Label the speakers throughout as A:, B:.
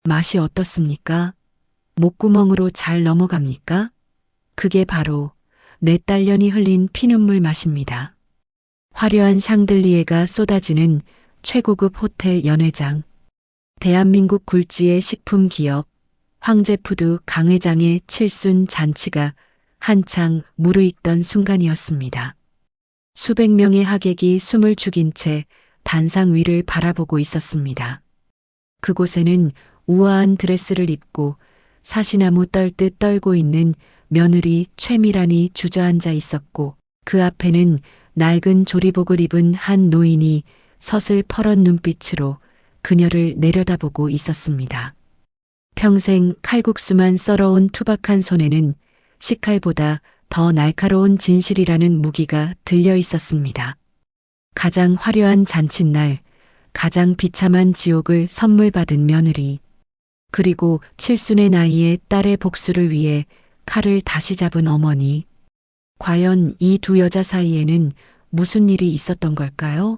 A: 맛이 어떻습니까? 목구멍으로 잘 넘어갑니까? 그게 바로 내 딸년이 흘린 피눈물 맛입니다. 화려한 샹들리에가 쏟아지는 최고급 호텔 연회장. 대한민국 굴지의 식품 기업 황제푸드 강 회장의 칠순 잔치가 한창 무르익던 순간이었습니다. 수백 명의 하객이 숨을 죽인 채 단상 위를 바라보고 있었습니다. 그곳에는 우아한 드레스를 입고 사시나무 떨듯 떨고 있는 며느리 최미란이 주저앉아 있었고, 그 앞에는 낡은 조리복을 입은 한 노인이 서슬퍼런 눈빛으로 그녀를 내려다보고 있었습니다. 평생 칼국수만 썰어온 투박한 손에는 식칼보다 더 날카로운 진실이라는 무기가 들려 있었습니다. 가장 화려한 잔칫날, 가장 비참한 지옥을 선물 받은 며느리, 그리고 칠순의 나이에 딸의 복수를 위해 칼을 다시 잡은 어머니. 과연 이 두 여자 사이에는 무슨 일이 있었던 걸까요?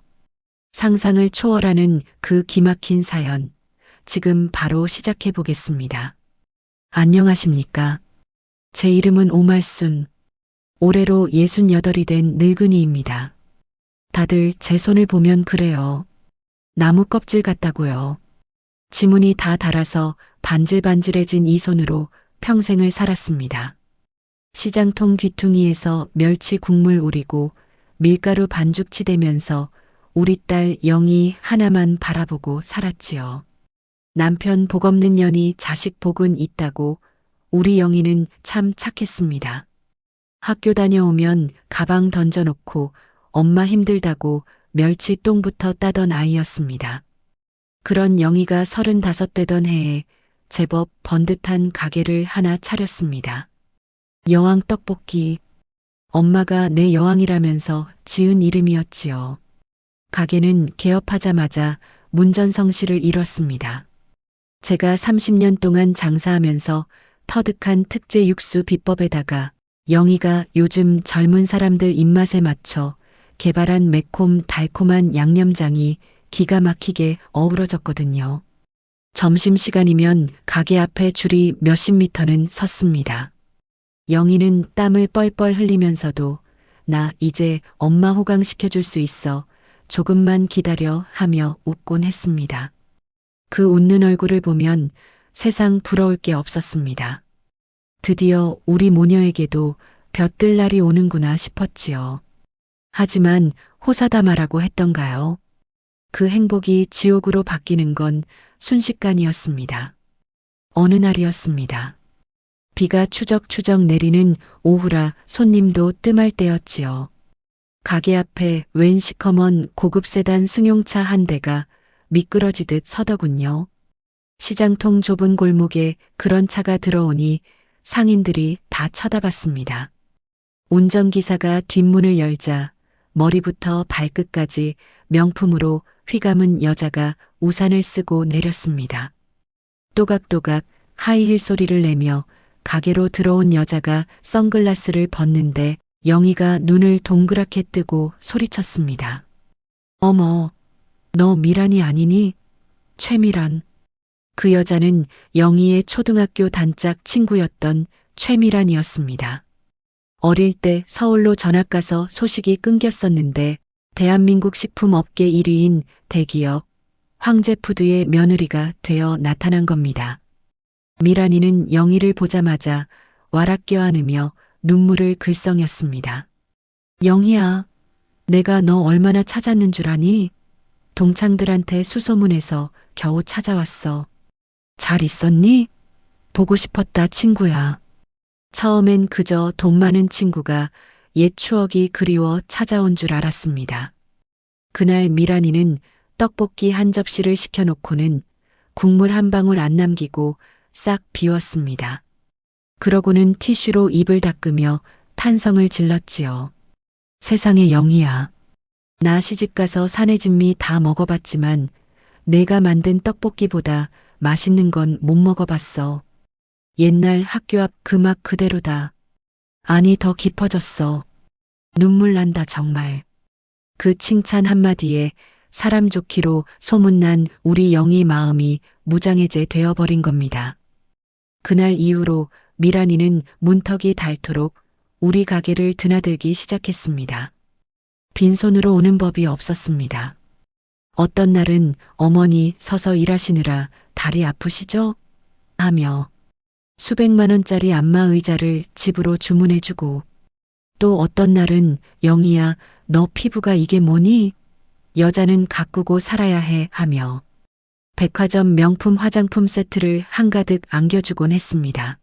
A: 상상을 초월하는 그 기막힌 사연, 지금 바로 시작해 보겠습니다. 안녕하십니까? 제 이름은 오말순, 올해로 68이 된 늙은이입니다. 다들 제 손을 보면 그래요. 나무 껍질 같다고요. 지문이 다 닳아서 반질반질해진 이 손으로 평생을 살았습니다. 시장통 귀퉁이에서 멸치 국물 우리고 밀가루 반죽 치대면서 우리 딸 영희 하나만 바라보고 살았지요. 남편 복 없는 년이 자식 복은 있다고 우리 영희는 참 착했습니다. 학교 다녀오면 가방 던져놓고 엄마 힘들다고 멸치 똥부터 따던 아이였습니다. 그런 영희가 35 되던 해에 제법 번듯한 가게를 하나 차렸습니다. 여왕 떡볶이. 엄마가 내 여왕이라면서 지은 이름이었지요. 가게는 개업하자마자 문전성시를 이뤘습니다. 제가 30년 동안 장사하면서 터득한 특제 육수 비법에다가 영희가 요즘 젊은 사람들 입맛에 맞춰 개발한 매콤 달콤한 양념장이 기가 막히게 어우러졌거든요. 점심시간이면 가게 앞에 줄이 몇십 미터는 섰습니다. 영희는 땀을 뻘뻘 흘리면서도 나 이제 엄마 호강시켜줄 수 있어, 조금만 기다려 하며 웃곤 했습니다. 그 웃는 얼굴을 보면 세상 부러울 게 없었습니다. 드디어 우리 모녀에게도 볕들 날이 오는구나 싶었지요. 하지만 호사다마라고 했던가요? 그 행복이 지옥으로 바뀌는 건 순식간이었습니다. 어느 날이었습니다. 비가 추적추적 내리는 오후라 손님도 뜸할 때였지요. 가게 앞에 웬 시커먼 고급 세단 승용차 한 대가 미끄러지듯 서더군요. 시장통 좁은 골목에 그런 차가 들어오니 상인들이 다 쳐다봤습니다. 운전기사가 뒷문을 열자 머리부터 발끝까지 명품으로 휘감은 여자가 우산을 쓰고 내렸습니다. 또각또각 하이힐 소리를 내며 가게로 들어온 여자가 선글라스를 벗는데 영희가 눈을 동그랗게 뜨고 소리쳤습니다. 어머, 너 미란이 아니니? 최미란. 그 여자는 영희의 초등학교 단짝 친구였던 최미란이었습니다. 어릴 때 서울로 전학 가서 소식이 끊겼었는데 대한민국 식품업계 1위인 대기업 황제푸드의 며느리가 되어 나타난 겁니다. 미란이는 영희를 보자마자 와락 껴안으며 눈물을 글썽였습니다. 영희야, 내가 너 얼마나 찾았는 줄 아니? 동창들한테 수소문해서 겨우 찾아왔어. 잘 있었니? 보고 싶었다, 친구야. 처음엔 그저 돈 많은 친구가 옛 추억이 그리워 찾아온 줄 알았습니다. 그날 미란이는 떡볶이 한 접시를 시켜놓고는 국물 한 방울 안 남기고 싹 비웠습니다. 그러고는 티슈로 입을 닦으며 탄성을 질렀지요. 세상에 영희야. 나 시집가서 사내 진미 다 먹어봤지만 내가 만든 떡볶이보다 맛있는 건 못 먹어봤어. 옛날 학교 앞 그 맛 그대로다. 아니, 더 깊어졌어. 눈물 난다 정말. 그 칭찬 한마디에 사람 좋기로 소문난 우리 영희 마음이 무장해제 되어버린 겁니다. 그날 이후로 미란이는 문턱이 닳도록 우리 가게를 드나들기 시작했습니다. 빈손으로 오는 법이 없었습니다. 어떤 날은 어머니 서서 일하시느라 다리 아프시죠? 하며 수백만 원짜리 안마 의자를 집으로 주문해주고, 또 어떤 날은 영희야, 너 피부가 이게 뭐니? 여자는 가꾸고 살아야 해 하며 백화점 명품 화장품 세트를 한가득 안겨주곤 했습니다.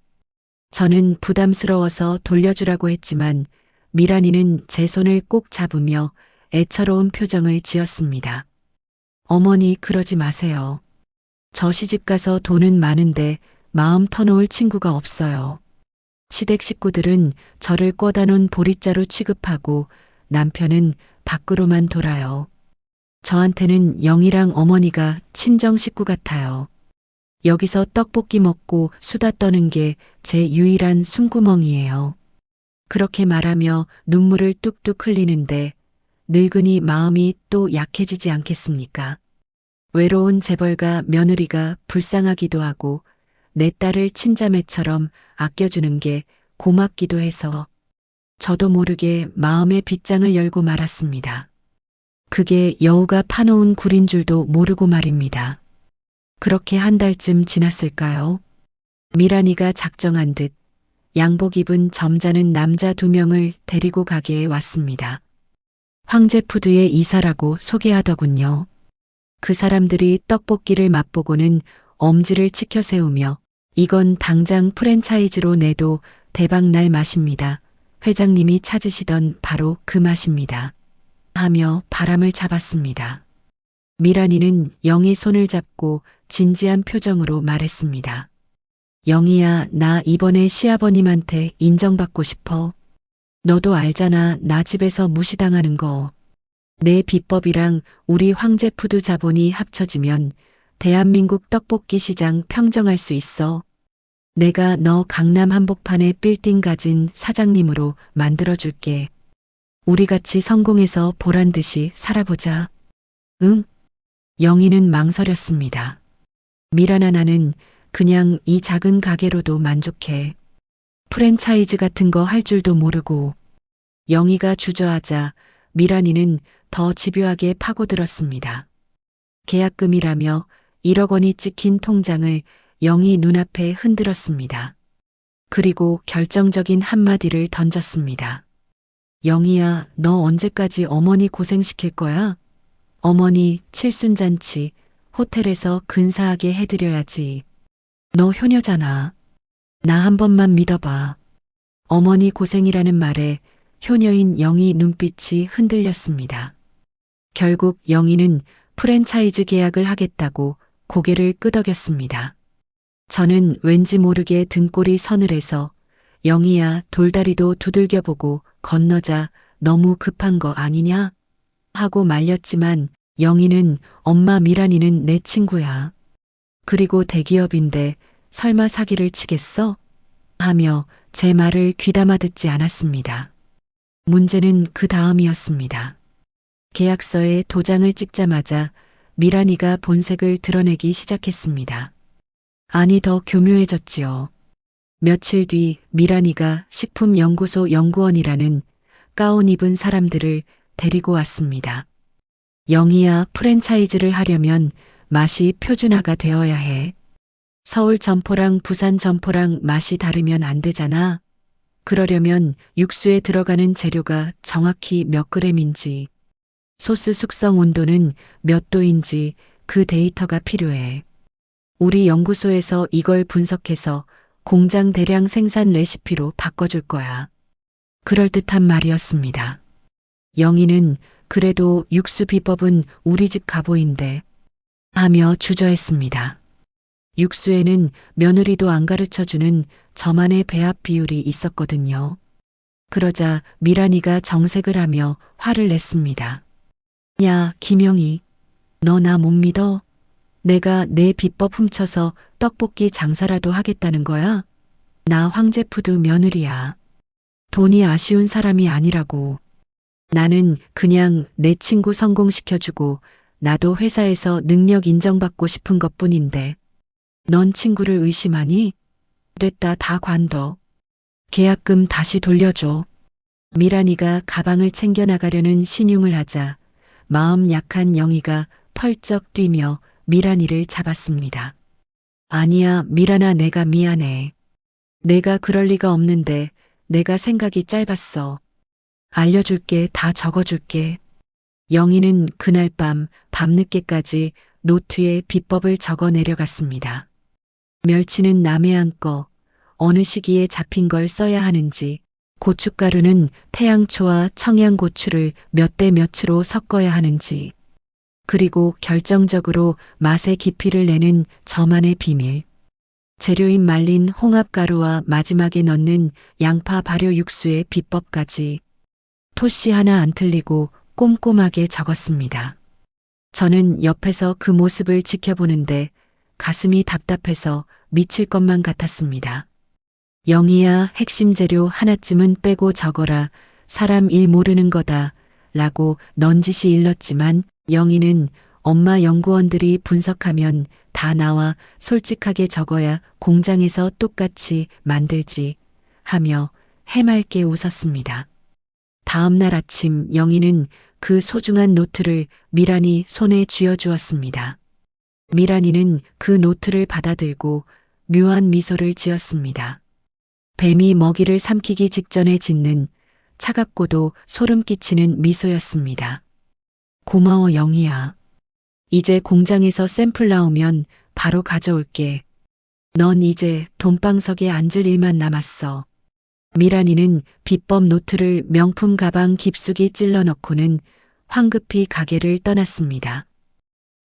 A: 저는 부담스러워서 돌려주라고 했지만 미란이는 제 손을 꼭 잡으며 애처로운 표정을 지었습니다. 어머니 그러지 마세요. 저 시집가서 돈은 많은데 마음 터놓을 친구가 없어요. 시댁 식구들은 저를 꿔다 놓은 보릿자루 취급하고 남편은 밖으로만 돌아요. 저한테는 영희랑 어머니가 친정 식구 같아요. 여기서 떡볶이 먹고 수다 떠는 게 제 유일한 숨구멍이에요. 그렇게 말하며 눈물을 뚝뚝 흘리는데 늙으니 마음이 또 약해지지 않겠습니까? 외로운 재벌가 며느리가 불쌍하기도 하고 내 딸을 친자매처럼 아껴주는 게 고맙기도 해서 저도 모르게 마음의 빗장을 열고 말았습니다. 그게 여우가 파놓은 굴인 줄도 모르고 말입니다. 그렇게 한 달쯤 지났을까요? 미란이가 작정한 듯 양복 입은 점잖은 남자 2명을 데리고 가게에 왔습니다. 황제푸드의 이사라고 소개하더군요. 그 사람들이 떡볶이를 맛보고는 엄지를 치켜 세우며 이건 당장 프랜차이즈로 내도 대박날 맛입니다. 회장님이 찾으시던 바로 그 맛입니다. 하며 바람을 잡았습니다. 미란이는 영희 손을 잡고 진지한 표정으로 말했습니다. 영희야, 나 이번에 시아버님한테 인정받고 싶어. 너도 알잖아, 나 집에서 무시당하는 거. 내 비법이랑 우리 황제푸드 자본이 합쳐지면 대한민국 떡볶이 시장 평정할 수 있어. 내가 너 강남 한복판에 빌딩 가진 사장님으로 만들어줄게. 우리 같이 성공해서 보란 듯이 살아보자. 응? 영희는 망설였습니다. 미란아, 나는 그냥 이 작은 가게로도 만족해. 프랜차이즈 같은 거 할 줄도 모르고. 영희가 주저하자 미란이는 더 집요하게 파고들었습니다. 계약금이라며 1억 원이 찍힌 통장을 영희 눈앞에 흔들었습니다. 그리고 결정적인 한마디를 던졌습니다. 영희야, 너 언제까지 어머니 고생시킬 거야? 어머니 칠순잔치 호텔에서 근사하게 해드려야지. 너 효녀잖아. 나 한 번만 믿어봐. 어머니 고생이라는 말에 효녀인 영희 눈빛이 흔들렸습니다. 결국 영희는 프랜차이즈 계약을 하겠다고 고개를 끄덕였습니다. 저는 왠지 모르게 등골이 서늘해서 영희야, 돌다리도 두들겨보고 건너자. 너무 급한 거 아니냐? 하고 말렸지만 영희는 엄마 미란이는 내 친구야. 그리고 대기업인데 설마 사기를 치겠어? 하며 제 말을 귀담아 듣지 않았습니다. 문제는 그 다음이었습니다. 계약서에 도장을 찍자마자 미란이가 본색을 드러내기 시작했습니다. 아니, 더 교묘해졌지요. 며칠 뒤 미란이가 식품연구소 연구원이라는 가운 입은 사람들을 데리고 왔습니다. 영희야, 프랜차이즈를 하려면 맛이 표준화가 되어야 해. 서울 점포랑 부산 점포랑 맛이 다르면 안 되잖아. 그러려면 육수에 들어가는 재료가 정확히 몇 그램인지, 소스 숙성 온도는 몇 도인지 그 데이터가 필요해. 우리 연구소에서 이걸 분석해서 공장 대량 생산 레시피로 바꿔줄 거야. 그럴듯한 말이었습니다. 영희는 그래도 육수 비법은 우리 집 가보인데 하며 주저했습니다. 육수에는 며느리도 안 가르쳐주는 저만의 배합 비율이 있었거든요. 그러자 미란이가 정색을 하며 화를 냈습니다. 야, 김영희, 너 나 못 믿어? 내가 내 비법 훔쳐서 떡볶이 장사라도 하겠다는 거야? 나 황제푸드 며느리야. 돈이 아쉬운 사람이 아니라고. 나는 그냥 내 친구 성공시켜주고 나도 회사에서 능력 인정받고 싶은 것뿐인데 넌 친구를 의심하니? 됐다 다 관둬. 계약금 다시 돌려줘. 미란이가 가방을 챙겨 나가려는 신용을 하자 마음 약한 영희가 펄쩍 뛰며 미란이를 잡았습니다. 아니야, 미란아, 내가 미안해. 내가 그럴 리가 없는데 내가 생각이 짧았어. 알려줄게, 다 적어줄게. 영희는 그날 밤늦게까지 노트에 비법을 적어 내려갔습니다. 멸치는 남해 안거, 어느 시기에 잡힌 걸 써야 하는지, 고춧가루는 태양초와 청양고추를 몇 대 몇으로 섞어야 하는지, 그리고 결정적으로 맛의 깊이를 내는 저만의 비밀. 재료인 말린 홍합가루와 마지막에 넣는 양파 발효 육수의 비법까지 토씨 하나 안 틀리고 꼼꼼하게 적었습니다. 저는 옆에서 그 모습을 지켜보는데 가슴이 답답해서 미칠 것만 같았습니다. 영희야, 핵심 재료 하나쯤은 빼고 적어라. 사람 일 모르는 거다. 라고 넌지시 일렀지만 영희는 엄마 연구원들이 분석하면 다 나와 솔직하게 적어야 공장에서 똑같이 만들지 하며 해맑게 웃었습니다. 다음 날 아침 영희는 그 소중한 노트를 미란이 손에 쥐어주었습니다. 미란이는 그 노트를 받아들고 묘한 미소를 지었습니다. 뱀이 먹이를 삼키기 직전에 짓는 차갑고도 소름 끼치는 미소였습니다. 고마워 영희야. 이제 공장에서 샘플 나오면 바로 가져올게. 넌 이제 돈방석에 앉을 일만 남았어. 미란이는 비법 노트를 명품 가방 깊숙이 찔러 넣고는 황급히 가게를 떠났습니다.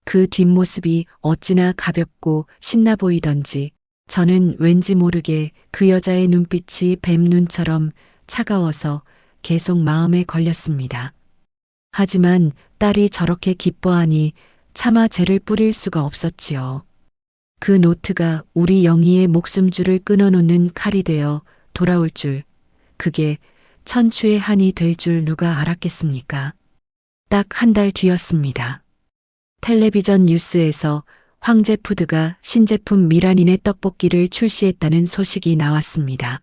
A: 그 뒷모습이 어찌나 가볍고 신나 보이던지 저는 왠지 모르게 그 여자의 눈빛이 뱀 눈처럼 차가워서 계속 마음에 걸렸습니다. 하지만 딸이 저렇게 기뻐하니 차마 죄를 뿌릴 수가 없었지요. 그 노트가 우리 영희의 목숨줄을 끊어놓는 칼이 되어 돌아올 줄, 그게 천추의 한이 될 줄 누가 알았겠습니까? 딱 한 달 뒤였습니다. 텔레비전 뉴스에서 황제푸드가 신제품 미란이네 떡볶이를 출시했다는 소식이 나왔습니다.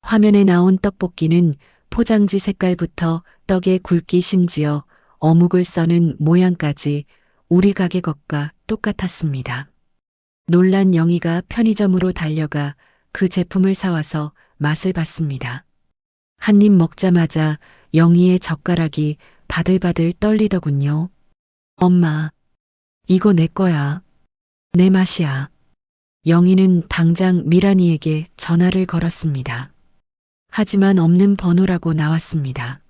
A: 화면에 나온 떡볶이는 포장지 색깔부터 떡의 굵기 심지어 어묵을 써는 모양까지 우리 가게 것과 똑같았습니다. 놀란 영희가 편의점으로 달려가 그 제품을 사와서 맛을 봤습니다. 한 입 먹자마자 영희의 젓가락이 바들바들 떨리더군요. 엄마, 이거 내 거야. 내 맛이야. 영희는 당장 미란이에게 전화를 걸었습니다. 하지만 없는 번호라고 나왔습니다.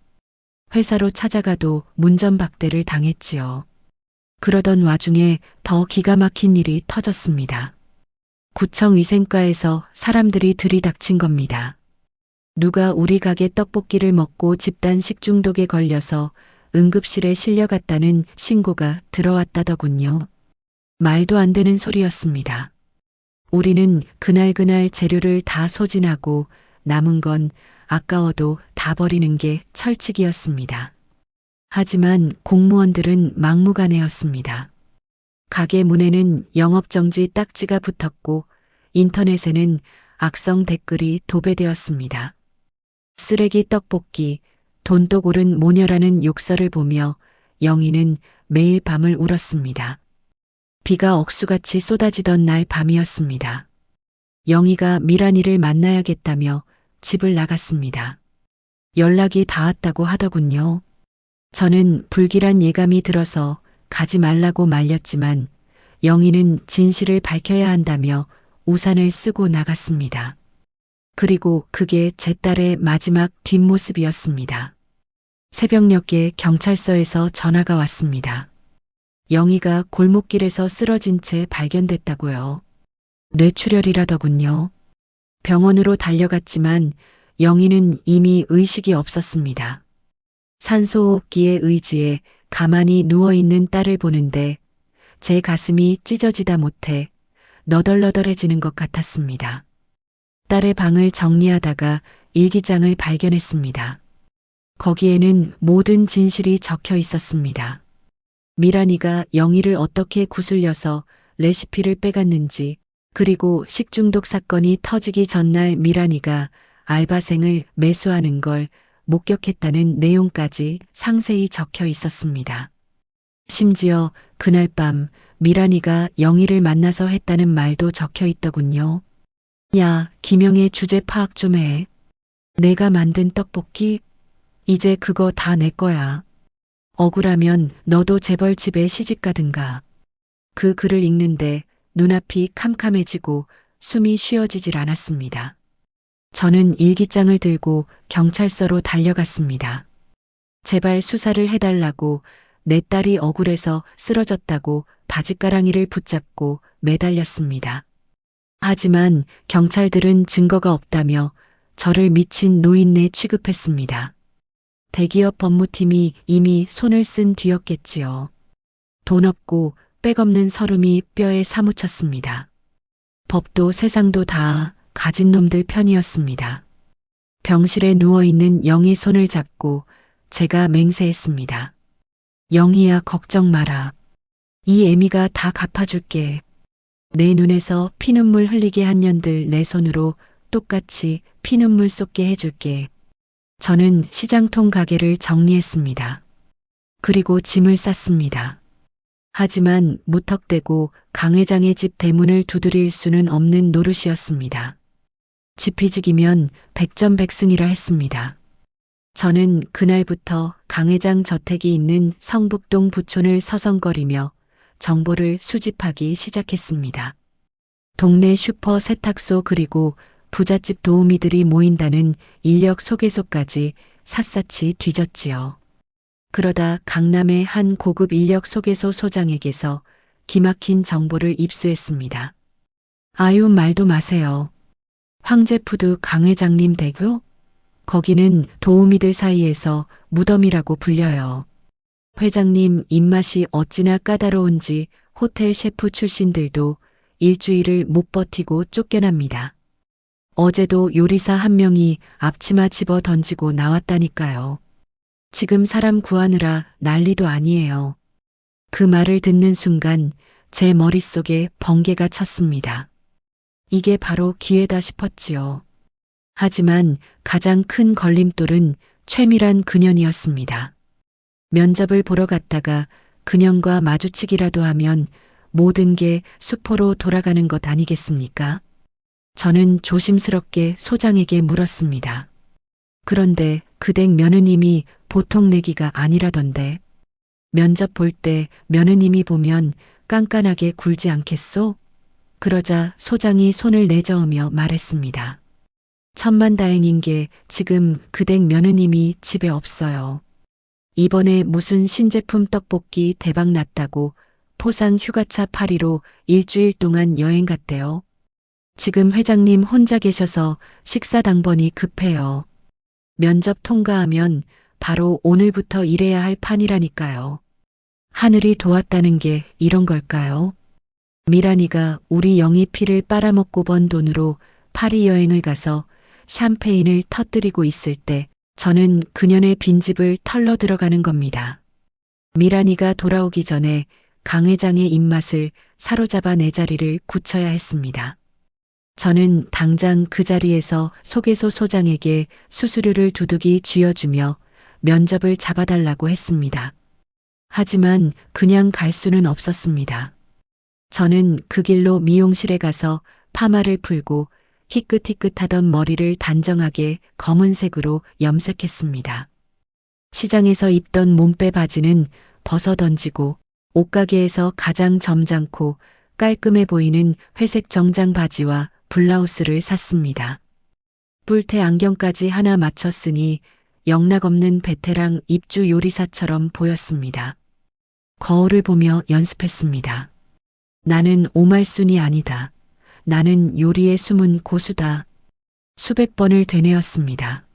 A: 회사로 찾아가도 문전박대를 당했지요. 그러던 와중에 더 기가 막힌 일이 터졌습니다. 구청 위생과에서 사람들이 들이닥친 겁니다. 누가 우리 가게 떡볶이를 먹고 집단 식중독에 걸려서 응급실에 실려갔다는 신고가 들어왔다더군요. 말도 안 되는 소리였습니다. 우리는 그날 재료를 다 소진하고 남은 건 아까워도 다 버리는 게 철칙이었습니다. 하지만 공무원들은 막무가내였습니다. 가게 문에는 영업정지 딱지가 붙었고 인터넷에는 악성 댓글이 도배되었습니다. 쓰레기 떡볶이, 돈독 오른 모녀라는 욕설을 보며 영희는 매일 밤을 울었습니다. 비가 억수같이 쏟아지던 날 밤이었습니다. 영희가 미란이를 만나야겠다며 집을 나갔습니다. 연락이 닿았다고 하더군요. 저는 불길한 예감이 들어서 가지 말라고 말렸지만 영희는 진실을 밝혀야 한다며 우산을 쓰고 나갔습니다. 그리고 그게 제 딸의 마지막 뒷모습이었습니다. 새벽녘에 경찰서에서 전화가 왔습니다. 영희가 골목길에서 쓰러진 채 발견됐다고요. 뇌출혈이라더군요. 병원으로 달려갔지만 영희는 이미 의식이 없었습니다. 산소호흡기에 의지해 가만히 누워있는 딸을 보는데 제 가슴이 찢어지다 못해 너덜너덜해지는 것 같았습니다. 딸의 방을 정리하다가 일기장을 발견했습니다. 거기에는 모든 진실이 적혀 있었습니다. 미란이가 영희를 어떻게 구슬려서 레시피를 빼갔는지, 그리고 식중독 사건이 터지기 전날 미란이가 알바생을 매수하는 걸 목격했다는 내용까지 상세히 적혀 있었습니다. 심지어 그날 밤 미란이가 영희를 만나서 했다는 말도 적혀 있더군요. 야, 김영애 주제 파악 좀 해. 내가 만든 떡볶이? 이제 그거 다 내 거야. 억울하면 너도 재벌 집에 시집 가든가. 그 글을 읽는데 눈앞이 캄캄해지고 숨이 쉬어지질 않았습니다. 저는 일기장을 들고 경찰서로 달려갔습니다. 제발 수사를 해달라고, 내 딸이 억울해서 쓰러졌다고 바짓가랑이를 붙잡고 매달렸습니다. 하지만 경찰들은 증거가 없다며 저를 미친 노인네 취급했습니다. 대기업 법무팀이 이미 손을 쓴 뒤였겠지요. 돈 없고 백 없는 서름이 뼈에 사무쳤습니다. 법도 세상도 다 가진 놈들 편이었습니다. 병실에 누워있는 영희 손을 잡고 제가 맹세했습니다. 영희야, 걱정 마라. 이 애미가 다 갚아줄게. 내 눈에서 피눈물 흘리게 한 년들 내 손으로 똑같이 피눈물 쏟게 해줄게. 저는 시장통 가게를 정리했습니다. 그리고 짐을 쌌습니다. 하지만 무턱대고 강 회장의 집 대문을 두드릴 수는 없는 노릇이었습니다. 지피지기면 백전백승이라 했습니다. 저는 그날부터 강 회장 저택이 있는 성북동 부촌을 서성거리며 정보를 수집하기 시작했습니다. 동네 슈퍼 세탁소 그리고 부잣집 도우미들이 모인다는 인력 소개소까지 샅샅이 뒤졌지요. 그러다 강남의 한 고급 인력 소개소 소장에게서 기막힌 정보를 입수했습니다. 아유, 말도 마세요. 황제푸드 강 회장님 댁요? 거기는 도우미들 사이에서 무덤이라고 불려요. 회장님 입맛이 어찌나 까다로운지 호텔 셰프 출신들도 일주일을 못 버티고 쫓겨납니다. 어제도 요리사 한 명이 앞치마 집어 던지고 나왔다니까요. 지금 사람 구하느라 난리도 아니에요. 그 말을 듣는 순간 제 머릿속에 번개가 쳤습니다. 이게 바로 기회다 싶었지요. 하지만 가장 큰 걸림돌은 최미란 그년이었습니다. 면접을 보러 갔다가 그년과 마주치기라도 하면 모든 게 수포로 돌아가는 것 아니겠습니까? 저는 조심스럽게 소장에게 물었습니다. 그런데 그 댁 며느님이 보통 내기가 아니라던데. 면접 볼 때 며느님이 보면 깐깐하게 굴지 않겠소? 그러자 소장이 손을 내저으며 말했습니다. 천만다행인 게 지금 그 댁 며느님이 집에 없어요. 이번에 무슨 신제품 떡볶이 대박 났다고 포상 휴가차 파리로 일주일 동안 여행 갔대요. 지금 회장님 혼자 계셔서 식사 당번이 급해요. 면접 통과하면 바로 오늘부터 일해야 할 판이라니까요. 하늘이 도왔다는 게 이런 걸까요? 미란이가 우리 영희 피를 빨아먹고 번 돈으로 파리 여행을 가서 샴페인을 터뜨리고 있을 때 저는 그년의 빈집을 털러 들어가는 겁니다. 미란이가 돌아오기 전에 강 회장의 입맛을 사로잡아 내 자리를 굳혀야 했습니다. 저는 당장 그 자리에서 소개소 소장에게 수수료를 두둑이 쥐어주며 면접을 잡아달라고 했습니다. 하지만 그냥 갈 수는 없었습니다. 저는 그 길로 미용실에 가서 파마를 풀고 희끗희끗하던 머리를 단정하게 검은색으로 염색했습니다. 시장에서 입던 몸빼 바지는 벗어 던지고 옷가게에서 가장 점잖고 깔끔해 보이는 회색 정장 바지와 블라우스를 샀습니다. 뿔테 안경까지 하나 맞췄으니 영락없는 베테랑 입주 요리사처럼 보였습니다. 거울을 보며 연습했습니다. 나는 오말순이 아니다. 나는 요리의 숨은 고수다. 수백 번을 되뇌었습니다.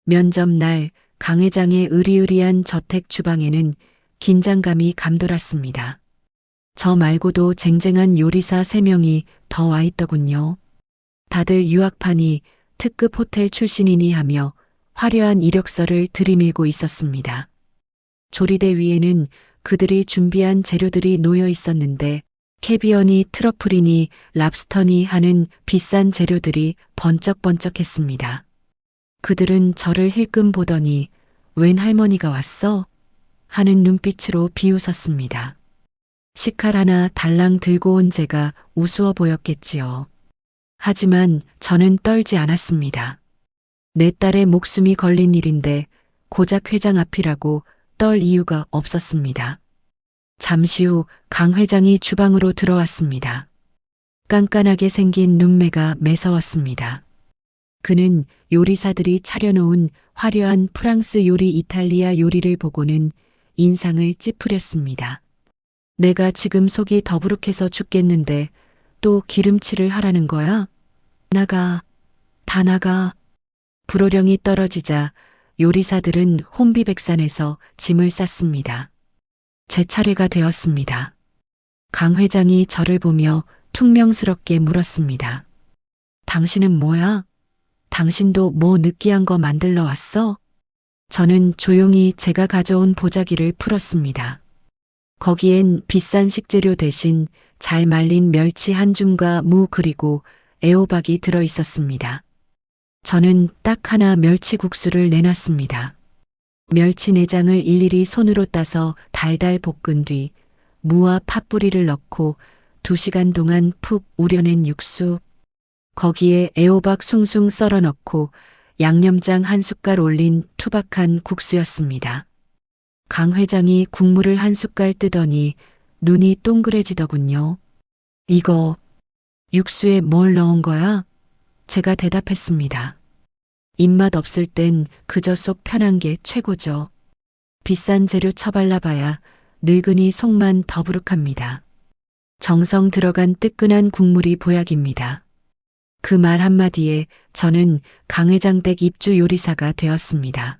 A: 면접 날 강 회장의 으리으리한 저택 주방에는 긴장감이 감돌았습니다. 저 말고도 쟁쟁한 요리사 3명이 더 와 있더군요. 다들 유학파니 특급 호텔 출신이니 하며 화려한 이력서를 들이밀고 있었습니다. 조리대 위에는 그들이 준비한 재료들이 놓여 있었는데 캐비어니 트러플이니 랍스터니 하는 비싼 재료들이 번쩍번쩍했습니다. 그들은 저를 힐끔 보더니 웬 할머니가 왔어? 하는 눈빛으로 비웃었습니다. 식칼 하나 달랑 들고 온 제가 우스워 보였겠지요. 하지만 저는 떨지 않았습니다. 내 딸의 목숨이 걸린 일인데 고작 회장 앞이라고 떨 이유가 없었습니다. 잠시 후 강 회장이 주방으로 들어왔습니다. 깐깐하게 생긴 눈매가 매서웠습니다. 그는 요리사들이 차려놓은 화려한 프랑스 요리, 이탈리아 요리를 보고는 인상을 찌푸렸습니다. 내가 지금 속이 더부룩해서 죽겠는데 또 기름칠을 하라는 거야? 나가, 다 나가. 불호령이 떨어지자 요리사들은 혼비백산해서 짐을 쌌습니다. 제 차례가 되었습니다. 강 회장이 저를 보며 퉁명스럽게 물었습니다. 당신은 뭐야? 당신도 뭐 느끼한 거 만들러 왔어? 저는 조용히 제가 가져온 보자기를 풀었습니다. 거기엔 비싼 식재료 대신 잘 말린 멸치 한 줌과 무 그리고 애호박이 들어 있었습니다. 저는 딱 하나 멸치국수를 내놨습니다. 멸치 내장을 일일이 손으로 따서 달달 볶은 뒤 무와 팥뿌리를 넣고 2시간 동안 푹 우려낸 육수, 거기에 애호박 숭숭 썰어 넣고 양념장 한 숟갈 올린 투박한 국수였습니다. 강 회장이 국물을 한 숟갈 뜨더니 눈이 동그래지더군요. 이거 육수에 뭘 넣은 거야? 제가 대답했습니다. 입맛 없을 땐 그저 속 편한 게 최고죠. 비싼 재료 처발라봐야 늙은이 속만 더부룩합니다. 정성 들어간 뜨끈한 국물이 보약입니다. 그 말 한마디에 저는 강 회장 댁 입주 요리사가 되었습니다.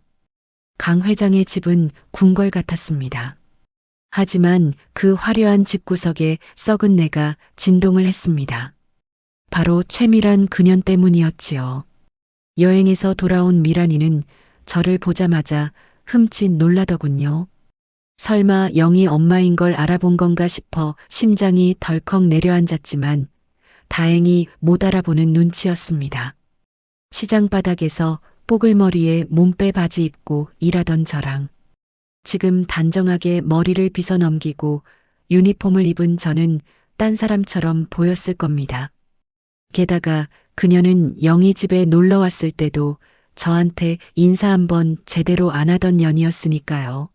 A: 강 회장의 집은 궁궐 같았습니다. 하지만 그 화려한 집구석에 썩은 내가 진동을 했습니다. 바로 최미란 그년 때문이었지요. 여행에서 돌아온 미란이는 저를 보자마자 흠칫 놀라더군요. 설마 영희 엄마인 걸 알아본 건가 싶어 심장이 덜컥 내려앉았지만 다행히 못 알아보는 눈치였습니다. 시장 바닥에서 뽀글머리에 몸빼 바지 입고 일하던 저랑 지금 단정하게 머리를 빗어 넘기고 유니폼을 입은 저는 딴 사람처럼 보였을 겁니다. 게다가 그녀는 영희 집에 놀러 왔을 때도 저한테 인사 한번 제대로 안 하던 년이었으니까요.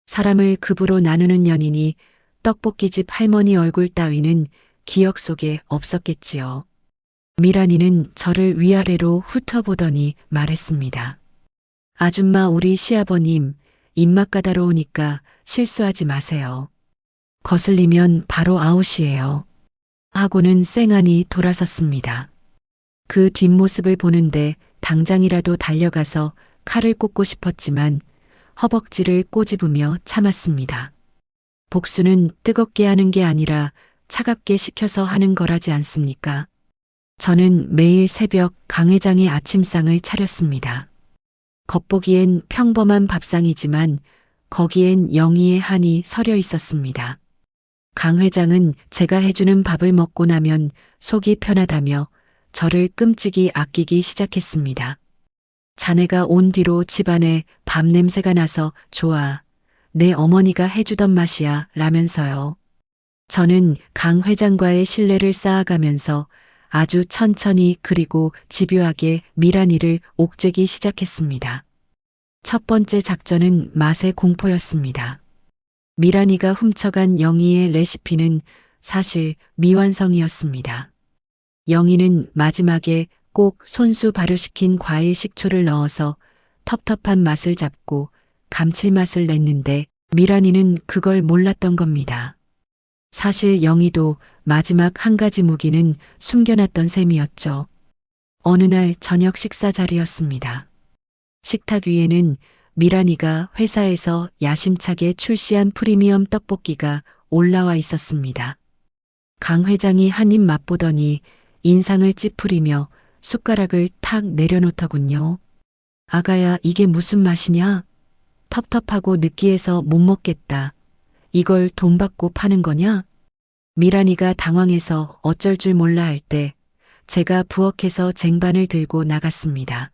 A: 사람을 급으로 나누는 년이니 떡볶이집 할머니 얼굴 따위는 기억 속에 없었겠지요. 미란이는 저를 위아래로 훑어보더니 말했습니다. 아줌마 우리 시아버님 입맛 까다로우니까 실수하지 마세요. 거슬리면 바로 아웃이에요. 하고는 쌩하니 돌아섰습니다. 그 뒷모습을 보는데 당장이라도 달려가서 칼을 꽂고 싶었지만 허벅지를 꼬집으며 참았습니다. 복수는 뜨겁게 하는 게 아니라 차갑게 식혀서 하는 거라지 않습니까? 저는 매일 새벽 강 회장의 아침상을 차렸습니다. 겉보기엔 평범한 밥상이지만 거기엔 영희의 한이 서려 있었습니다. 강 회장은 제가 해주는 밥을 먹고 나면 속이 편하다며 저를 끔찍이 아끼기 시작했습니다. 자네가 온 뒤로 집안에 밥 냄새가 나서 좋아. 내 어머니가 해주던 맛이야 라면서요. 저는 강 회장과의 신뢰를 쌓아가면서 아주 천천히 그리고 집요하게 미란이를 옥죄기 시작했습니다. 첫 번째 작전은 맛의 공포였습니다. 미란이가 훔쳐간 영희의 레시피는 사실 미완성이었습니다. 영희는 마지막에 꼭 손수 발효시킨 과일 식초를 넣어서 텁텁한 맛을 잡고 감칠맛을 냈는데 미란이는 그걸 몰랐던 겁니다. 사실 영희도 마지막 한 가지 무기는 숨겨놨던 셈이었죠. 어느 날 저녁 식사 자리였습니다. 식탁 위에는 미란이가 회사에서 야심차게 출시한 프리미엄 떡볶이가 올라와 있었습니다. 강 회장이 한 입 맛보더니 인상을 찌푸리며 숟가락을 탁 내려놓더군요. 아가야 이게 무슨 맛이냐? 텁텁하고 느끼해서 못 먹겠다. 이걸 돈 받고 파는 거냐? 미란이가 당황해서 어쩔 줄 몰라 할 때 제가 부엌에서 쟁반을 들고 나갔습니다.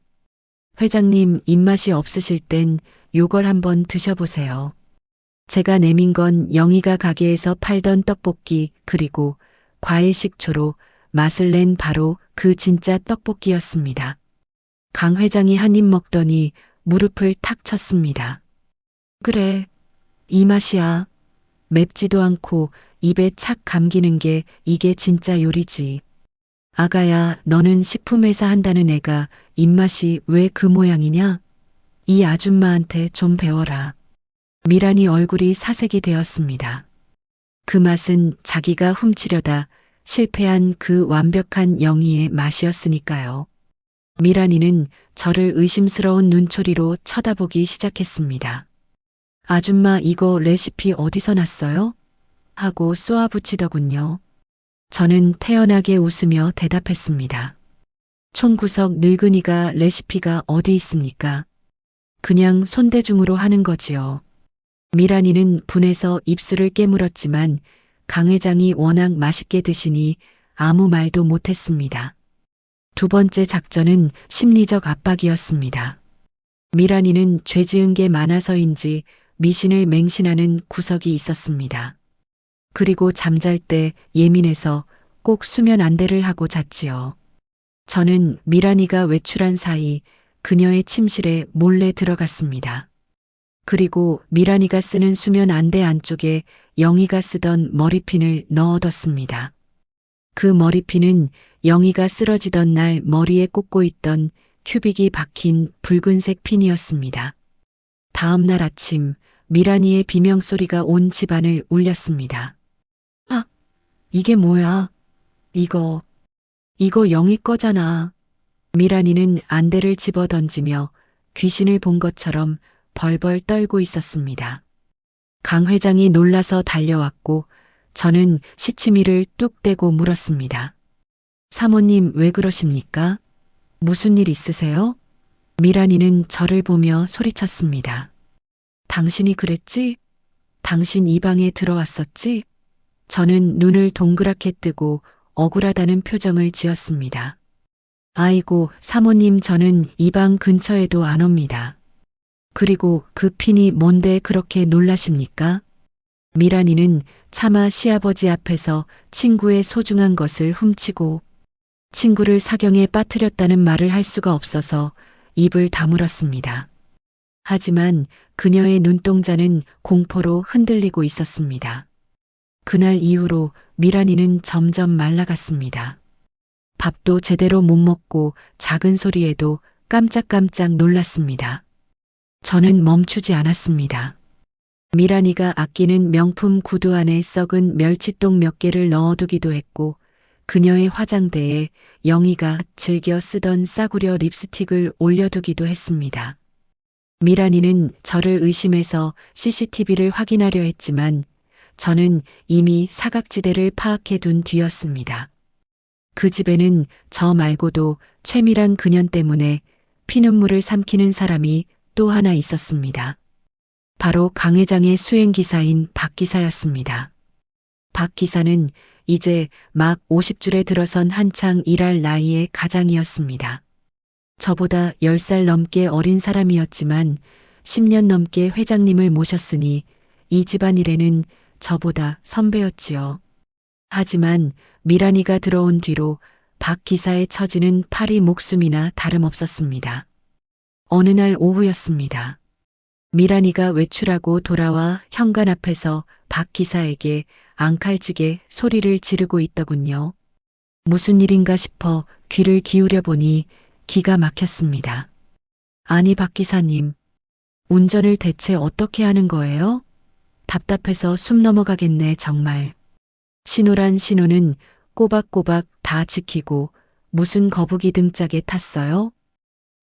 A: 회장님 입맛이 없으실 땐 요걸 한번 드셔보세요. 제가 내민 건 영희가 가게에서 팔던 떡볶이 그리고 과일 식초로 맛을 낸 바로 그 진짜 떡볶이였습니다. 강 회장이 한 입 먹더니 무릎을 탁 쳤습니다. 그래, 이 맛이야. 맵지도 않고 입에 착 감기는 게 이게 진짜 요리지. 아가야, 너는 식품회사 한다는 애가 입맛이 왜 그 모양이냐? 이 아줌마한테 좀 배워라. 미란이 얼굴이 사색이 되었습니다. 그 맛은 자기가 훔치려다 실패한 그 완벽한 영희의 맛이었으니까요. 미란이는 저를 의심스러운 눈초리로 쳐다보기 시작했습니다. 아줌마 이거 레시피 어디서 났어요? 하고 쏘아붙이더군요. 저는 태연하게 웃으며 대답했습니다. 총구석 늙은이가 레시피가 어디 있습니까? 그냥 손대중으로 하는 거지요. 미란이는 분해서 입술을 깨물었지만 강 회장이 워낙 맛있게 드시니 아무 말도 못했습니다. 두 번째 작전은 심리적 압박이었습니다. 미란이는 죄 지은 게 많아서인지 미신을 맹신하는 구석이 있었습니다. 그리고 잠잘 때 예민해서 꼭 수면 안대를 하고 잤지요. 저는 미란이가 외출한 사이 그녀의 침실에 몰래 들어갔습니다. 그리고 미란이가 쓰는 수면 안대 안쪽에 영희가 쓰던 머리핀을 넣어뒀습니다. 그 머리핀은 영희가 쓰러지던 날 머리에 꽂고 있던 큐빅이 박힌 붉은색 핀이었습니다. 다음 날 아침 미란이의 비명소리가 온 집안을 울렸습니다. 아, 이게 뭐야? 이거 영희 거잖아. 미란이는 안대를 집어 던지며 귀신을 본 것처럼 벌벌 떨고 있었습니다. 강 회장이 놀라서 달려왔고 저는 시치미를 뚝 떼고 물었습니다. 사모님 왜 그러십니까? 무슨 일 있으세요? 미란이는 저를 보며 소리쳤습니다. 당신이 그랬지? 당신 이 방에 들어왔었지? 저는 눈을 동그랗게 뜨고 억울하다는 표정을 지었습니다. 아이고, 사모님 저는 이 방 근처에도 안 옵니다. 그리고 그 핀이 뭔데 그렇게 놀라십니까? 미란이는 차마 시아버지 앞에서 친구의 소중한 것을 훔치고 친구를 사경에 빠뜨렸다는 말을 할 수가 없어서 입을 다물었습니다. 하지만 그녀의 눈동자는 공포로 흔들리고 있었습니다. 그날 이후로 미란이는 점점 말라갔습니다. 밥도 제대로 못 먹고 작은 소리에도 깜짝깜짝 놀랐습니다. 저는 멈추지 않았습니다. 미란이가 아끼는 명품 구두 안에 썩은 멸치똥 몇 개를 넣어두기도 했고 그녀의 화장대에 영희가 즐겨 쓰던 싸구려 립스틱을 올려두기도 했습니다. 미란이는 저를 의심해서 CCTV를 확인하려 했지만 저는 이미 사각지대를 파악해 둔 뒤였습니다. 그 집에는 저 말고도 최미란 그년 때문에 피눈물을 삼키는 사람이 또 하나 있었습니다. 바로 강 회장의 수행기사인 박 기사였습니다. 박 기사는 이제 막 50줄에 들어선 한창 일할 나이의 가장이었습니다. 저보다 10살 넘게 어린 사람이었지만 10년 넘게 회장님을 모셨으니 이 집안일에는 저보다 선배였지요. 하지만 미란이가 들어온 뒤로 박 기사의 처지는 파리 목숨이나 다름없었습니다. 어느 날 오후였습니다. 미란이가 외출하고 돌아와 현관 앞에서 박 기사에게 앙칼지게 소리를 지르고 있더군요. 무슨 일인가 싶어 귀를 기울여 보니 기가 막혔습니다. 아니 박 기사님, 운전을 대체 어떻게 하는 거예요? 답답해서 숨 넘어가겠네 정말. 신호란 신호는 꼬박꼬박 다 지키고 무슨 거북이 등짝에 탔어요?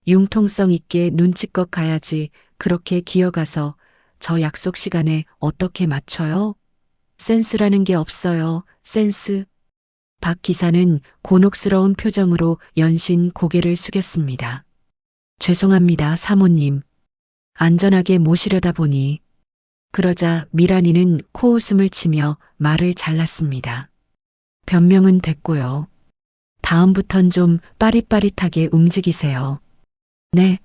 A: 융통성 있게 눈치껏 가야지 그렇게 기어가서 저 약속 시간에 어떻게 맞춰요? 센스라는 게 없어요. 센스. 박 기사는 곤혹스러운 표정으로 연신 고개를 숙였습니다. 죄송합니다, 사모님. 안전하게 모시려다 보니. 그러자 미란이는 코웃음을 치며 말을 잘랐습니다. 변명은 됐고요. 다음부턴 좀 빠릿빠릿하게 움직이세요. 네.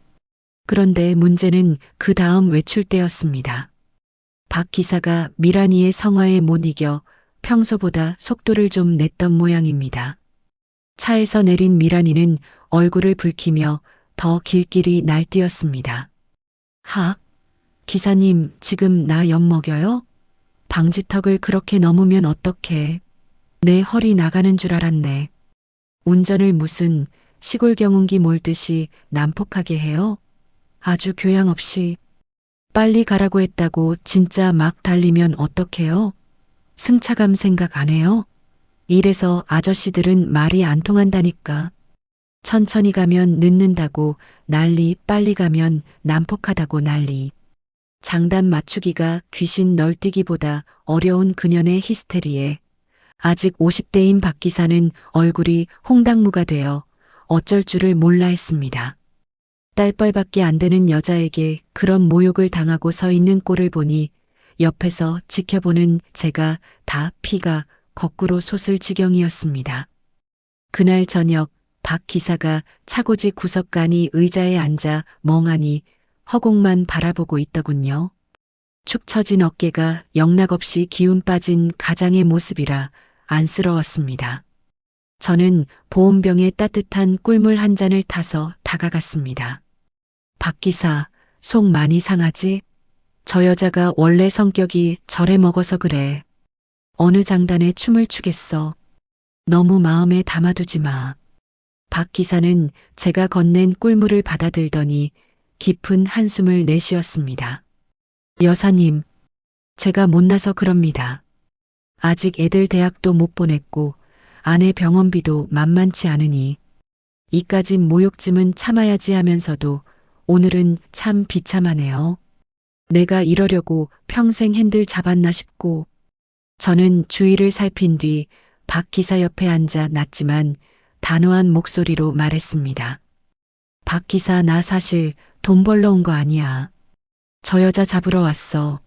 A: 그런데 문제는 그 다음 외출 때였습니다. 박 기사가 미란이의 성화에 못 이겨 평소보다 속도를 좀 냈던 모양입니다. 차에서 내린 미란이는 얼굴을 붉히며 더 길길이 날뛰었습니다. 하, 기사님 지금 나 엿먹여요? 방지턱을 그렇게 넘으면 어떡해. 내 허리 나가는 줄 알았네. 운전을 무슨 시골 경운기 몰듯이 난폭하게 해요? 아주 교양 없이. 빨리 가라고 했다고 진짜 막 달리면 어떡해요? 승차감 생각 안 해요? 이래서 아저씨들은 말이 안 통한다니까. 천천히 가면 늦는다고 난리, 빨리 가면 난폭하다고 난리. 장단 맞추기가 귀신 널뛰기보다 어려운 그년의 히스테리에 아직 50대인 박 기사는 얼굴이 홍당무가 되어 어쩔 줄을 몰라 했습니다. 딸뻘밖에 안 되는 여자에게 그런 모욕을 당하고 서 있는 꼴을 보니 옆에서 지켜보는 제가 다 피가 거꾸로 솟을 지경이었습니다. 그날 저녁 박 기사가 차고지 구석가니 의자에 앉아 멍하니 허공만 바라보고 있더군요. 축 처진 어깨가 영락없이 기운 빠진 가장의 모습이라 안쓰러웠습니다. 저는 보온병에 따뜻한 꿀물 한 잔을 타서 다가갔습니다. 박 기사, 속 많이 상하지? 저 여자가 원래 성격이 저래 먹어서 그래. 어느 장단에 춤을 추겠어. 너무 마음에 담아두지 마. 박 기사는 제가 건넨 꿀물을 받아들더니 깊은 한숨을 내쉬었습니다. 여사님, 제가 못나서 그럽니다. 아직 애들 대학도 못 보냈고 아내 병원비도 만만치 않으니 이까진 모욕쯤은 참아야지 하면서도 오늘은 참 비참하네요. 내가 이러려고 평생 핸들 잡았나 싶고. 저는 주위를 살핀 뒤 박 기사 옆에 앉아 낮지만 단호한 목소리로 말했습니다. 박 기사 나 사실 돈 벌러 온 거 아니야. 저 여자 잡으러 왔어.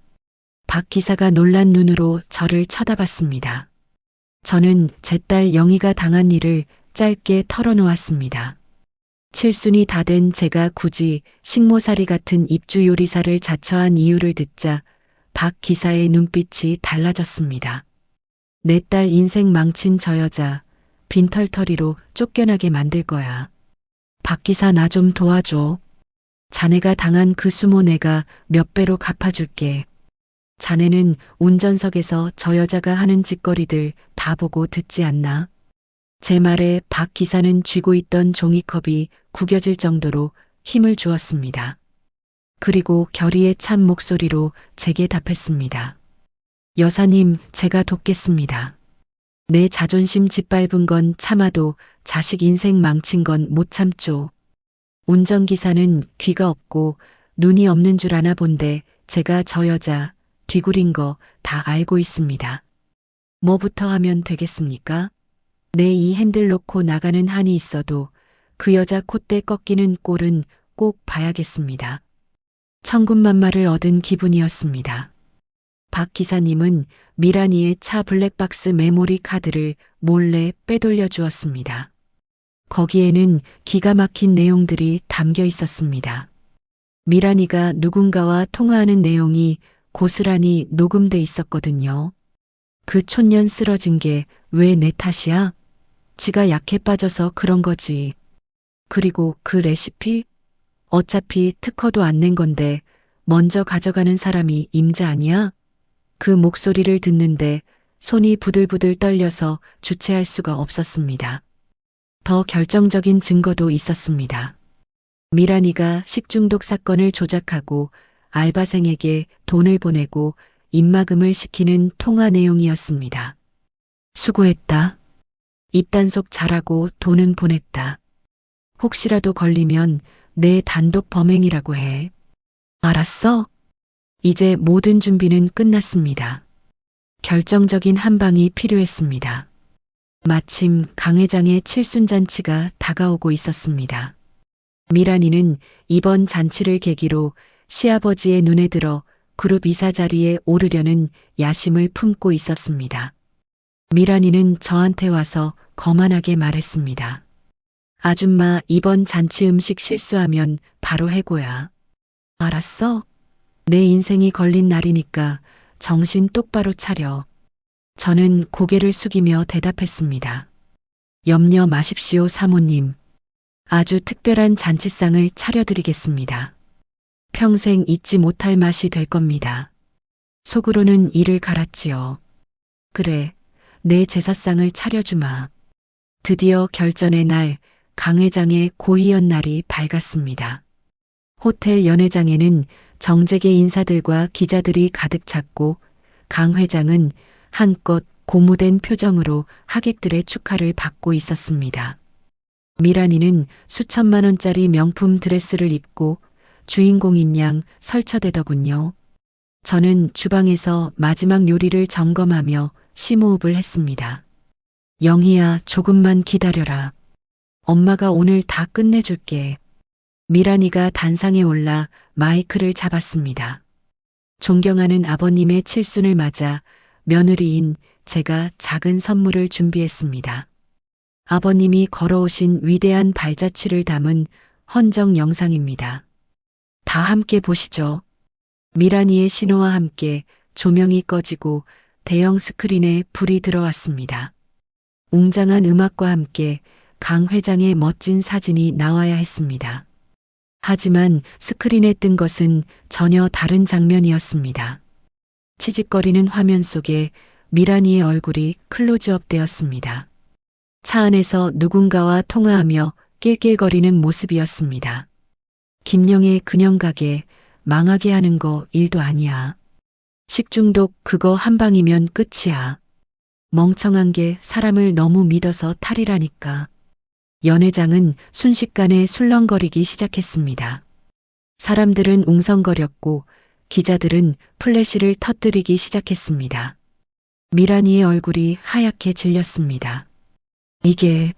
A: 박 기사가 놀란 눈으로 저를 쳐다봤습니다. 저는 제 딸 영희가 당한 일을 짧게 털어놓았습니다. 칠순이 다 된 제가 굳이 식모살이 같은 입주 요리사를 자처한 이유를 듣자 박 기사의 눈빛이 달라졌습니다. 내 딸 인생 망친 저 여자 빈털터리로 쫓겨나게 만들 거야. 박 기사 나 좀 도와줘. 자네가 당한 그 수모 내가 몇 배로 갚아줄게. 자네는 운전석에서 저 여자가 하는 짓거리들 다 보고 듣지 않나? 제 말에 박 기사는 쥐고 있던 종이컵이 구겨질 정도로 힘을 주었습니다. 그리고 결의에 찬 목소리로 제게 답했습니다. 여사님, 제가 돕겠습니다. 내 자존심 짓밟은 건 참아도 자식 인생 망친 건 못 참죠. 운전기사는 귀가 없고 눈이 없는 줄 아나 본데 제가 저 여자 뒤구린 거 다 알고 있습니다. 뭐부터 하면 되겠습니까? 내 이 핸들 놓고 나가는 한이 있어도 그 여자 콧대 꺾이는 꼴은 꼭 봐야겠습니다. 천군만마를 얻은 기분이었습니다. 박 기사님은 미란이의 차 블랙박스 메모리 카드를 몰래 빼돌려 주었습니다. 거기에는 기가 막힌 내용들이 담겨 있었습니다. 미란이가 누군가와 통화하는 내용이 고스란히 녹음돼 있었거든요. 그 촌년 쓰러진 게 왜 내 탓이야? 지가 약해 빠져서 그런 거지. 그리고 그 레시피? 어차피 특허도 안 낸 건데 먼저 가져가는 사람이 임자 아니야? 그 목소리를 듣는데 손이 부들부들 떨려서 주체할 수가 없었습니다. 더 결정적인 증거도 있었습니다. 미란이가 식중독 사건을 조작하고 알바생에게 돈을 보내고 입막음을 시키는 통화 내용이었습니다. 수고했다. 입단속 잘하고 돈은 보냈다. 혹시라도 걸리면 내 단독 범행이라고 해. 알았어? 이제 모든 준비는 끝났습니다. 결정적인 한 방이 필요했습니다. 마침 강 회장의 칠순잔치가 다가오고 있었습니다. 미란이는 이번 잔치를 계기로 시아버지의 눈에 들어 그룹 이사 자리에 오르려는 야심을 품고 있었습니다. 미란이는 저한테 와서 거만하게 말했습니다. 아줌마 이번 잔치 음식 실수하면 바로 해고야. 알았어? 내 인생이 걸린 날이니까 정신 똑바로 차려. 저는 고개를 숙이며 대답했습니다. 염려 마십시오, 사모님. 아주 특별한 잔치상을 차려드리겠습니다. 평생 잊지 못할 맛이 될 겁니다. 속으로는 이를 갈았지요. 그래, 내 제사상을 차려주마. 드디어 결전의 날, 강 회장의 고이연 날이 밝았습니다. 호텔 연회장에는 정재계 인사들과 기자들이 가득 찼고 강 회장은 한껏 고무된 표정으로 하객들의 축하를 받고 있었습니다. 미란이는 수천만 원짜리 명품 드레스를 입고 주인공인 양 설쳐대더군요. 저는 주방에서 마지막 요리를 점검하며 심호흡을 했습니다. 영희야, 조금만 기다려라. 엄마가 오늘 다 끝내줄게. 미란이가 단상에 올라 마이크를 잡았습니다. 존경하는 아버님의 칠순을 맞아 며느리인 제가 작은 선물을 준비했습니다. 아버님이 걸어오신 위대한 발자취를 담은 헌정 영상입니다. 다 함께 보시죠. 미란이의 신호와 함께 조명이 꺼지고 대형 스크린에 불이 들어왔습니다. 웅장한 음악과 함께 강 회장의 멋진 사진이 나와야 했습니다. 하지만 스크린에 뜬 것은 전혀 다른 장면이었습니다. 치직거리는 화면 속에 미란이의 얼굴이 클로즈업 되었습니다. 차 안에서 누군가와 통화하며 낄낄거리는 모습이었습니다. 김영의 근형가게 망하게 하는 거 일도 아니야. 식중독 그거 한 방이면 끝이야. 멍청한 게 사람을 너무 믿어서 탈이라니까. 연회장은 순식간에 술렁거리기 시작했습니다. 사람들은 웅성거렸고 기자들은 플래시를 터뜨리기 시작했습니다. 미란이의 얼굴이 하얗게 질렸습니다. 이게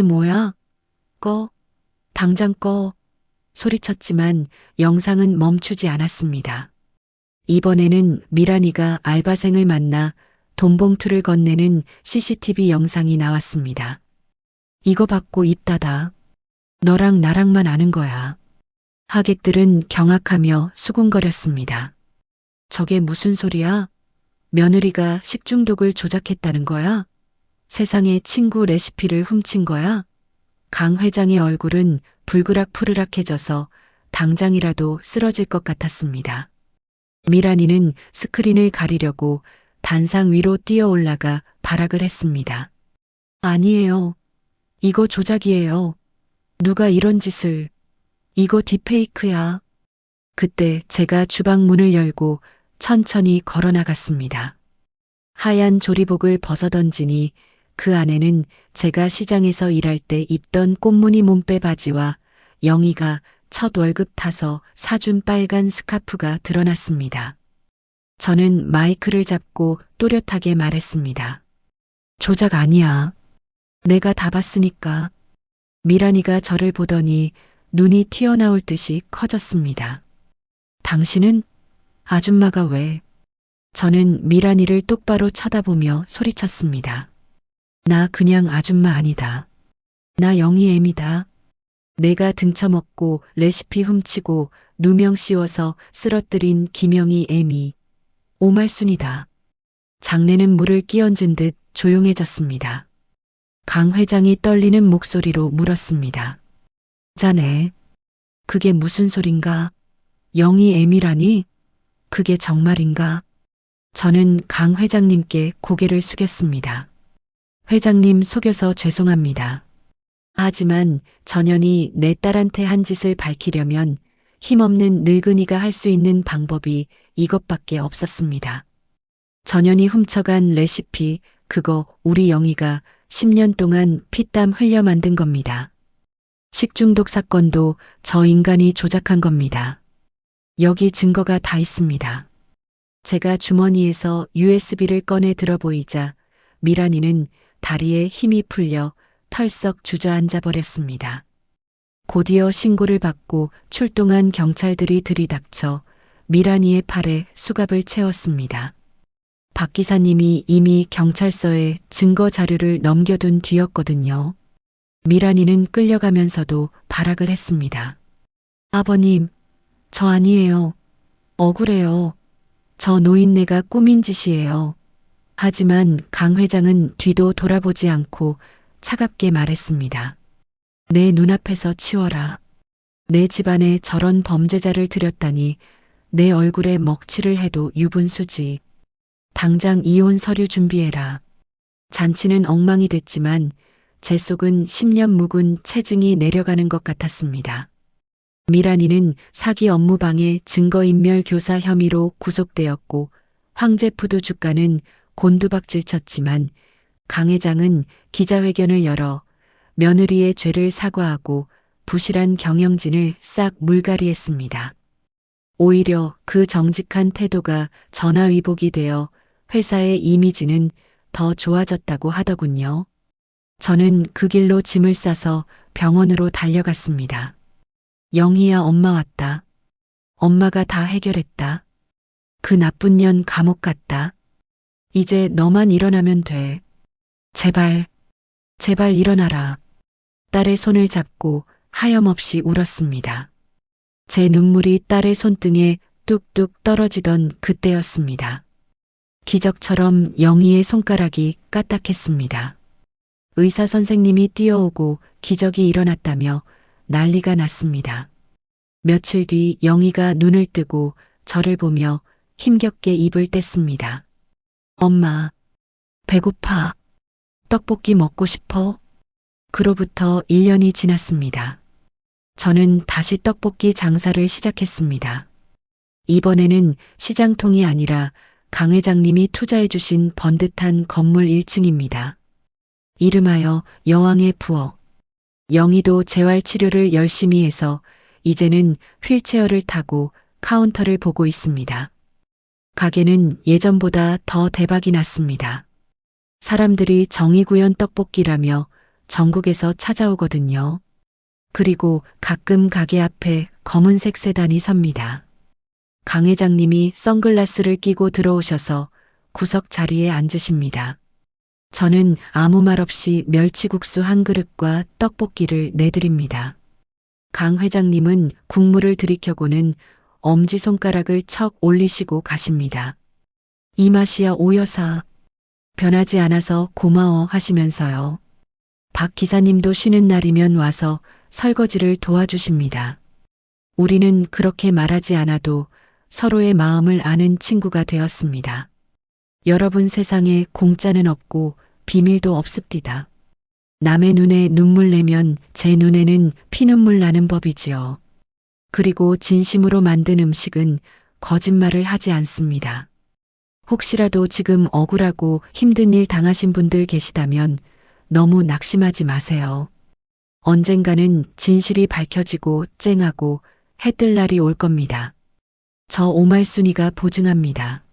A: 뭐야? 꺼. 당장 꺼. 소리쳤지만 영상은 멈추지 않았습니다. 이번에는 미란이가 알바생을 만나 돈봉투를 건네는 CCTV 영상이 나왔습니다. 이거 받고 입 닫아. 너랑 나랑만 아는 거야. 하객들은 경악하며 수군거렸습니다. 저게 무슨 소리야? 며느리가 식중독을 조작했다는 거야? 세상에 친구 레시피를 훔친 거야? 강 회장의 얼굴은 불그락푸르락해져서 당장이라도 쓰러질 것 같았습니다. 미란이는 스크린을 가리려고 단상 위로 뛰어 올라가 발악을 했습니다. 아니에요. 이거 조작이에요. 누가 이런 짓을. 이거 딥페이크야. 그때 제가 주방 문을 열고 천천히 걸어 나갔습니다. 하얀 조리복을 벗어던지니 그 안에는 제가 시장에서 일할 때 입던 꽃무늬 몸빼 바지와 영희가 첫 월급 타서 사준 빨간 스카프가 드러났습니다. 저는 마이크를 잡고 또렷하게 말했습니다. 조작 아니야. 내가 다 봤으니까. 미란이가 저를 보더니 눈이 튀어나올 듯이 커졌습니다. 당신은? 아줌마가 왜? 저는 미란이를 똑바로 쳐다보며 소리쳤습니다. 나 그냥 아줌마 아니다. 나 영희 애미다. 내가 등쳐먹고 레시피 훔치고 누명 씌워서 쓰러뜨린 김영희 애미. 오말순이다. 장내는 물을 끼얹은 듯 조용해졌습니다. 강 회장이 떨리는 목소리로 물었습니다. 자네, 그게 무슨 소린가? 영희 애미라니? 그게 정말인가? 저는 강 회장님께 고개를 숙였습니다. 회장님 속여서 죄송합니다. 하지만 전현이 내 딸한테 한 짓을 밝히려면 힘없는 늙은이가 할 수 있는 방법이 이것밖에 없었습니다. 전현이 훔쳐간 레시피, 그거 우리 영희가 10년 동안 피땀 흘려 만든 겁니다. 식중독 사건도 저 인간이 조작한 겁니다. 여기 증거가 다 있습니다. 제가 주머니에서 USB를 꺼내 들어보이자 미란이는 다리에 힘이 풀려 털썩 주저앉아 버렸습니다. 곧이어 신고를 받고 출동한 경찰들이 들이닥쳐 미란이의 팔에 수갑을 채웠습니다. 박 기사님이 이미 경찰서에 증거 자료를 넘겨둔 뒤였거든요. 미란이는 끌려가면서도 발악을 했습니다. 아버님, 저 아니에요. 억울해요. 저 노인네가 꾸민 짓이에요. 하지만 강 회장은 뒤도 돌아보지 않고 차갑게 말했습니다. 내 눈앞에서 치워라. 내 집안에 저런 범죄자를 들였다니 내 얼굴에 먹칠을 해도 유분수지. 당장 이혼 서류 준비해라. 잔치는 엉망이 됐지만 제 속은 10년 묵은 체증이 내려가는 것 같았습니다. 미란이는 사기 업무방해 증거인멸 교사 혐의로 구속되었고 황제푸드 주가는 곤두박질 쳤지만 강 회장은 기자회견을 열어 며느리의 죄를 사과하고 부실한 경영진을 싹 물갈이했습니다. 오히려 그 정직한 태도가 전화위복이 되어 회사의 이미지는 더 좋아졌다고 하더군요. 저는 그 길로 짐을 싸서 병원으로 달려갔습니다. 영희야, 엄마 왔다. 엄마가 다 해결했다. 그 나쁜 년 감옥 갔다. 이제 너만 일어나면 돼. 제발, 제발 일어나라. 딸의 손을 잡고 하염없이 울었습니다. 제 눈물이 딸의 손등에 뚝뚝 떨어지던 그때였습니다. 기적처럼 영희의 손가락이 까딱했습니다. 의사 선생님이 뛰어오고 기적이 일어났다며 난리가 났습니다. 며칠 뒤 영희가 눈을 뜨고 저를 보며 힘겹게 입을 뗐습니다. 엄마, 배고파. 떡볶이 먹고 싶어? 그로부터 1년이 지났습니다. 저는 다시 떡볶이 장사를 시작했습니다. 이번에는 시장통이 아니라 강 회장님이 투자해 주신 번듯한 건물 1층입니다. 이름하여 여왕의 부엌. 영희도 재활치료를 열심히 해서 이제는 휠체어를 타고 카운터를 보고 있습니다. 가게는 예전보다 더 대박이 났습니다. 사람들이 정의구현 떡볶이라며 전국에서 찾아오거든요. 그리고 가끔 가게 앞에 검은색 세단이 섭니다. 강 회장님이 선글라스를 끼고 들어오셔서 구석 자리에 앉으십니다. 저는 아무 말 없이 멸치국수 한 그릇과 떡볶이를 내드립니다. 강 회장님은 국물을 들이켜고는 엄지손가락을 척 올리시고 가십니다. 이 맛이야 오 여사. 변하지 않아서 고마워 하시면서요. 박 기사님도 쉬는 날이면 와서 설거지를 도와주십니다. 우리는 그렇게 말하지 않아도 서로의 마음을 아는 친구가 되었습니다. 여러분, 세상에 공짜는 없고 비밀도 없습니다. 남의 눈에 눈물 내면 제 눈에는 피눈물 나는 법이지요. 그리고 진심으로 만든 음식은 거짓말을 하지 않습니다. 혹시라도 지금 억울하고 힘든 일 당하신 분들 계시다면 너무 낙심하지 마세요. 언젠가는 진실이 밝혀지고 쨍하고 해뜰 날이 올 겁니다. 저 오말순이가 보증합니다.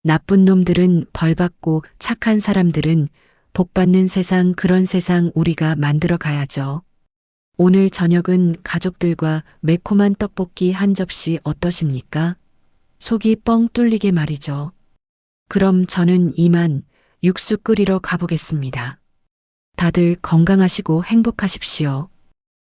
A: 나쁜 놈들은 벌받고 착한 사람들은 복받는 세상, 그런 세상 우리가 만들어 가야죠. 오늘 저녁은 가족들과 매콤한 떡볶이 한 접시 어떠십니까? 속이 뻥 뚫리게 말이죠. 그럼 저는 이만 육수 끓이러 가보겠습니다. 다들 건강하시고 행복하십시오.